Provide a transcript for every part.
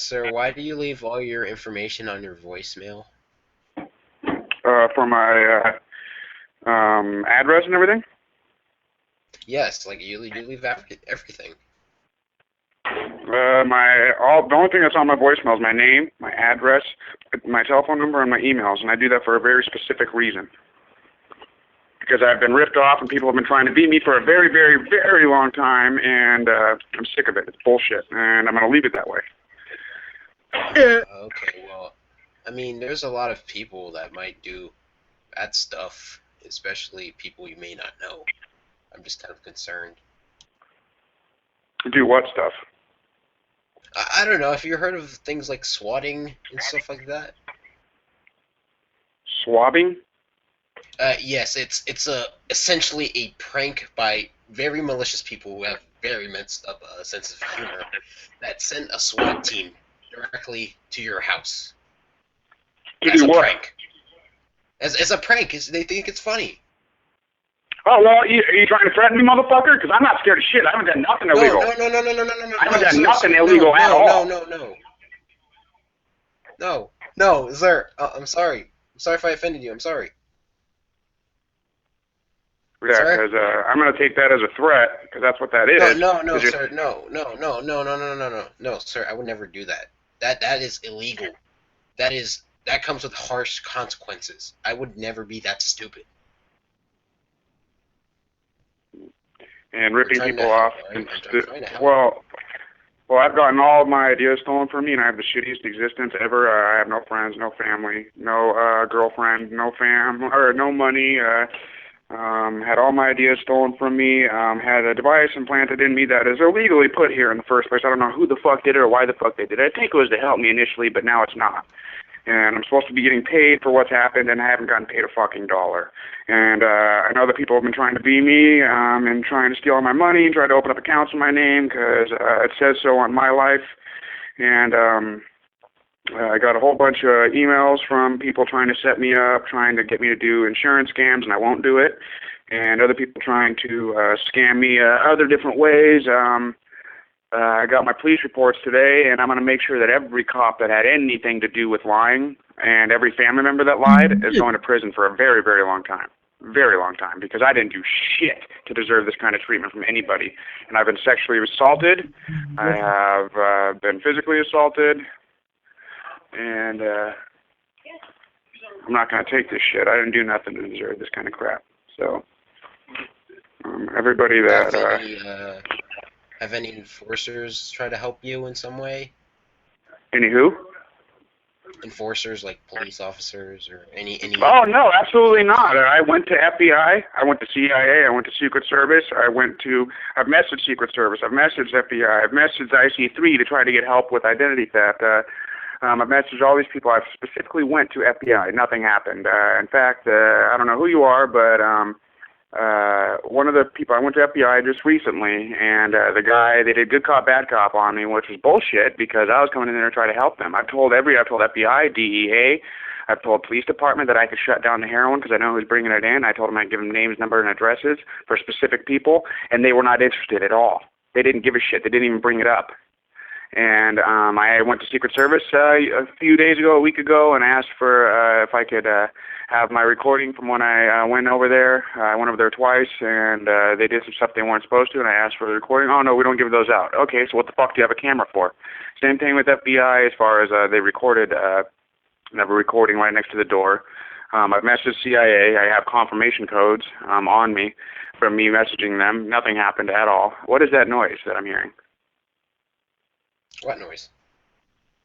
sir, why do you leave all your information on your voicemail? For my address and everything? Yes, like you leave everything. The only thing that's on my voicemail is my name, my address, my telephone number, and my emails, and I do that for a very specific reason. Because I've been ripped off and people have been trying to beat me for a very, very, very long time, and I'm sick of it. It's bullshit, and I'm going to leave it that way. Okay, well, I mean, there's a lot of people that might do bad stuff, especially people you may not know. I'm just kind of concerned. Do what stuff? I don't know. Have you heard of things like swatting and stuff like that? Swabbing? Yes, it's essentially a prank by very malicious people who have very messed up sense of humor that send a SWAT team directly to your house. As a prank. As a prank, they think it's funny. Oh, well, are you trying to threaten me, motherfucker? Because I'm not scared of shit. I haven't done nothing illegal. No. I haven't done nothing illegal at all. No, sir. I'm sorry. I'm sorry if I offended you. I'm sorry. Yeah, because I'm going to take that as a threat, because that's what that is. No, sir. No, sir. I would never do that. That is illegal. That comes with harsh consequences. I would never be that stupid. And ripping people off. Well, I've gotten all of my ideas stolen from me, and I have the shittiest existence ever. I have no friends, no family, no girlfriend, no money. Had all my ideas stolen from me. Had a device implanted in me that is illegally put here in the first place. I don't know who the fuck did it or why the fuck they did it. I think it was to help me initially, but now it's not. And I'm supposed to be getting paid for what's happened, and I haven't gotten paid a fucking dollar. And I know that people have been trying to be me and trying to steal all my money and try to open up accounts in my name because it says so on my life. And I got a whole bunch of emails from people trying to set me up, trying to get me to do insurance scams, and I won't do it. And other people trying to scam me other different ways. I got my police reports today, and I'm going to make sure that every cop that had anything to do with lying and every family member that lied is going to prison for a very, very long time. Very long time, because I didn't do shit to deserve this kind of treatment from anybody. And I've been sexually assaulted. I have been physically assaulted. And I'm not going to take this shit. I didn't do nothing to deserve this kind of crap. So, everybody that... Have any enforcers try to help you in some way? Any who? Enforcers, like police officers or any... Oh, no, absolutely not. I went to FBI, I went to CIA, I went to Secret Service, I've messaged Secret Service, I've messaged FBI, I've messaged IC3 to try to get help with identity theft. I've messaged all these people. I specifically went to FBI. Nothing happened. In fact, I don't know who you are, but one of the people, I went to FBI just recently, and the guy, they did good cop, bad cop on me, which was bullshit because I was coming in there to try to help them. I've told FBI, DEA, I've told police department that I could shut down the heroin because I know who's bringing it in. I told them I'd give them names, number, and addresses for specific people, and they were not interested at all. They didn't give a shit. They didn't even bring it up. And I went to Secret Service a few days ago, a week ago, and asked for if I could have my recording from when I went over there. I went over there twice, and they did some stuff they weren't supposed to, and I asked for the recording. Oh, no, we don't give those out. Okay, so what the fuck do you have a camera for? Same thing with FBI as far as they recorded, have a recording right next to the door. I've messaged CIA. I have confirmation codes on me from me messaging them. Nothing happened at all. What is that noise that I'm hearing? What noise?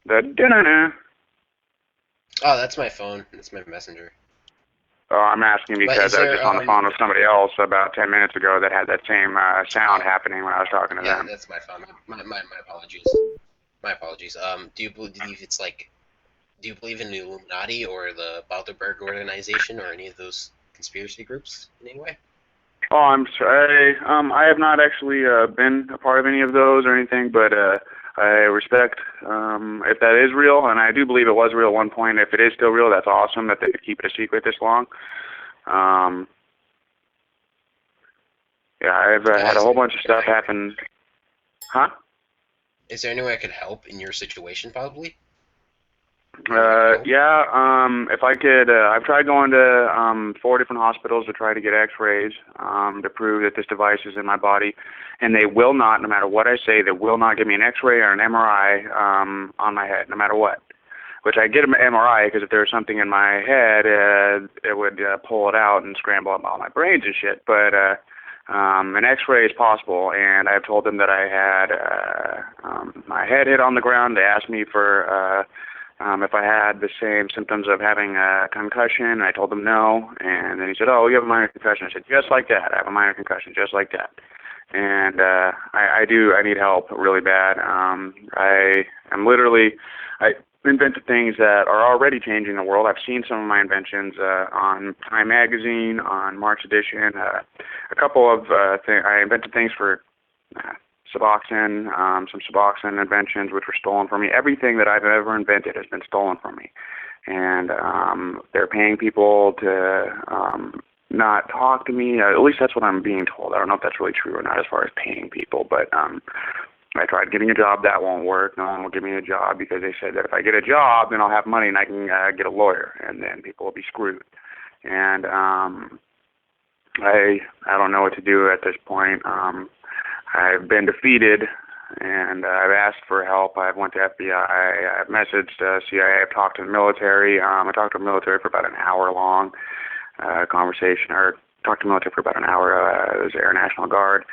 The da-na-na. Oh, that's my phone. That's my messenger. Oh, I'm asking because I was just on the phone with somebody else about 10 minutes ago that had that same sound happening when I was talking to them. Yeah, that's my phone. My apologies. My apologies. Do you believe do you believe in the Illuminati or the Bilderberg organization or any of those conspiracy groups in any way? Oh, I'm sorry. I have not actually been a part of any of those or anything, but I respect if that is real, and I do believe it was real at one point. If it is still real, that's awesome that they could keep it a secret this long. Yeah, I've had a whole bunch of stuff happen. Huh? Is there any way I could help in your situation, possibly? Yeah, if I could, I've tried going to 4 different hospitals to try to get x-rays to prove that this device is in my body, and they will not, no matter what I say, they will not give me an x-ray or an MRI on my head, no matter what. Which I get an MRI because if there was something in my head, it would pull it out and scramble up all my brains and shit. But an X-ray is possible, and I've told them that I had my head hit on the ground. They asked me for if I had the same symptoms of having a concussion. I told them no, and then he said, "Oh, you have a minor concussion." I said, "Just like that. I have a minor concussion, just like that." And I need help really bad. I am literally, I invented things that are already changing the world. I've seen some of my inventions on Time Magazine, on March Edition, a couple of I invented things for Suboxone, some Suboxone inventions which were stolen from me. Everything that I've ever invented has been stolen from me. And they're paying people to not talk to me. At least that's what I'm being told. I don't know if that's really true or not as far as paying people, but I tried getting a job. That won't work. No one will give me a job because they said that if I get a job, then I'll have money and I can get a lawyer, and then people will be screwed. And I don't know what to do at this point. I've been defeated, and I've asked for help. I've went to FBI. I've messaged CIA. I've talked to the military. I talked to the military for about an hour long conversation, or talked to the military for about an hour. It was Air National Guard.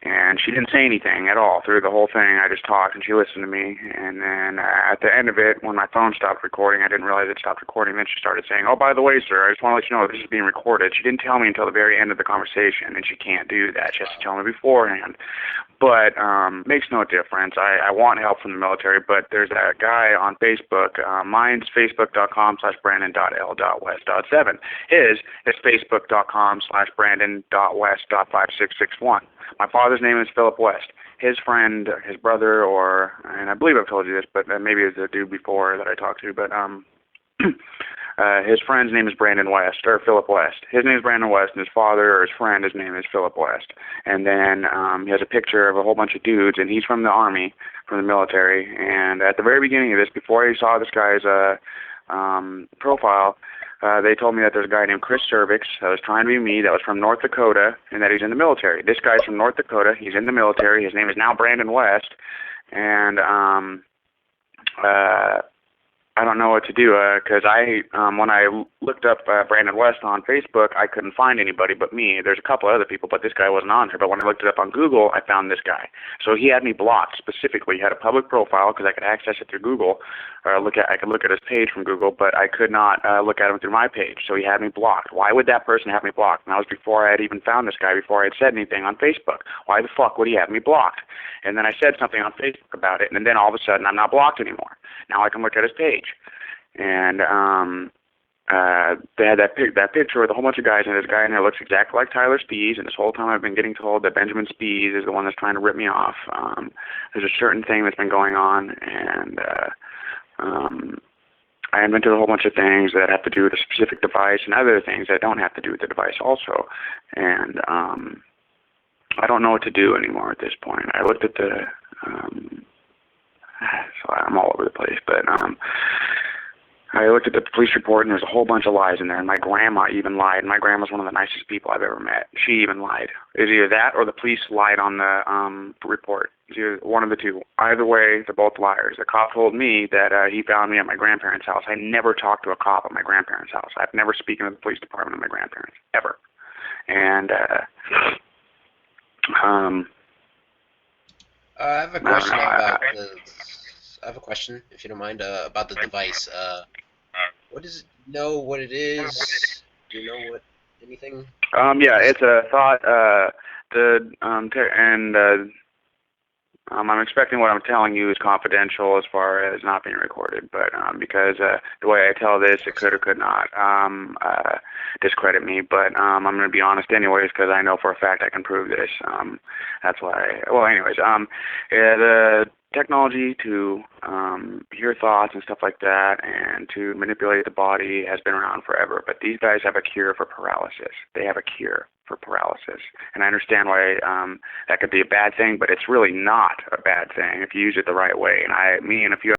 And she didn't say anything at all through the whole thing. I just talked, and she listened to me. And then at the end of it, when my phone stopped recording, I didn't realize it stopped recording. Then she started saying, "Oh, by the way, sir, I just want to let you know this is being recorded." She didn't tell me until the very end of the conversation, and she can't do that. She has to tell me beforehand. But makes no difference. I want help from the military, but there's that guy on Facebook. Mine's facebook.com/brandon.l.west.7. His is facebook.com/brandon.west.5661. My father's name is Philip West. His friend, his brother, and I believe I've told you this, but maybe it was the dude before that I talked to, but his friend's name is Brandon West, or Philip West. His name is Brandon West, and his father or his friend, his name is Philip West. And then he has a picture of a whole bunch of dudes, and he's from the Army, from the military. And at the very beginning of this, before I saw this guy's profile, they told me that there's a guy named Chris Cervix that was trying to be me, that was from North Dakota, and that he's in the military. This guy's from North Dakota. He's in the military. His name is now Brandon West. And I don't know what to do because when I looked up Brandon West on Facebook, I couldn't find anybody but me. There's a couple other people, but this guy wasn't on there. But when I looked it up on Google, I found this guy. So he had me blocked specifically. He had a public profile because I could access it through Google, or I could look at his page from Google, but I could not look at him through my page. So he had me blocked. Why would that person have me blocked? And that was before I had even found this guy, before I had said anything on Facebook. Why the fuck would he have me blocked? And then I said something on Facebook about it, and then all of a sudden I'm not blocked anymore. Now I can look at his page. And they had that picture with a whole bunch of guys, and this guy in there looks exactly like Tyler Spees, and this whole time I've been getting told that Benjamin Spees is the one that's trying to rip me off. There's a certain thing that's been going on, and I invented a whole bunch of things that have to do with a specific device and other things that don't have to do with the device also. And I don't know what to do anymore at this point. I looked at the so I'm all over the place, but I looked at the police report, and there's a whole bunch of lies in there, and my grandma even lied. My grandma's one of the nicest people I've ever met. She even lied. It's either that or the police lied on the report. It's either one of the two. Either way, they're both liars. The cop told me that he found me at my grandparents' house. I never talked to a cop at my grandparents' house. I've never spoken to the police department of my grandparents, ever. And I have a question about the. I have a question, if you don't mind, about the device. What is it? Know what it is? Do you know what anything? Yeah, it's a thought. I'm expecting what I'm telling you is confidential as far as not being recorded, but because the way I tell this, it could or could not discredit me. But I'm going to be honest anyways, because I know for a fact I can prove this. That's why. Well, anyways, the technology to hear thoughts and stuff like that, and to manipulate the body, has been around forever. But these guys have a cure for paralysis. They have a cure. for paralysis. And I understand why that could be a bad thing, but it's really not a bad thing if you use it the right way. And me and a few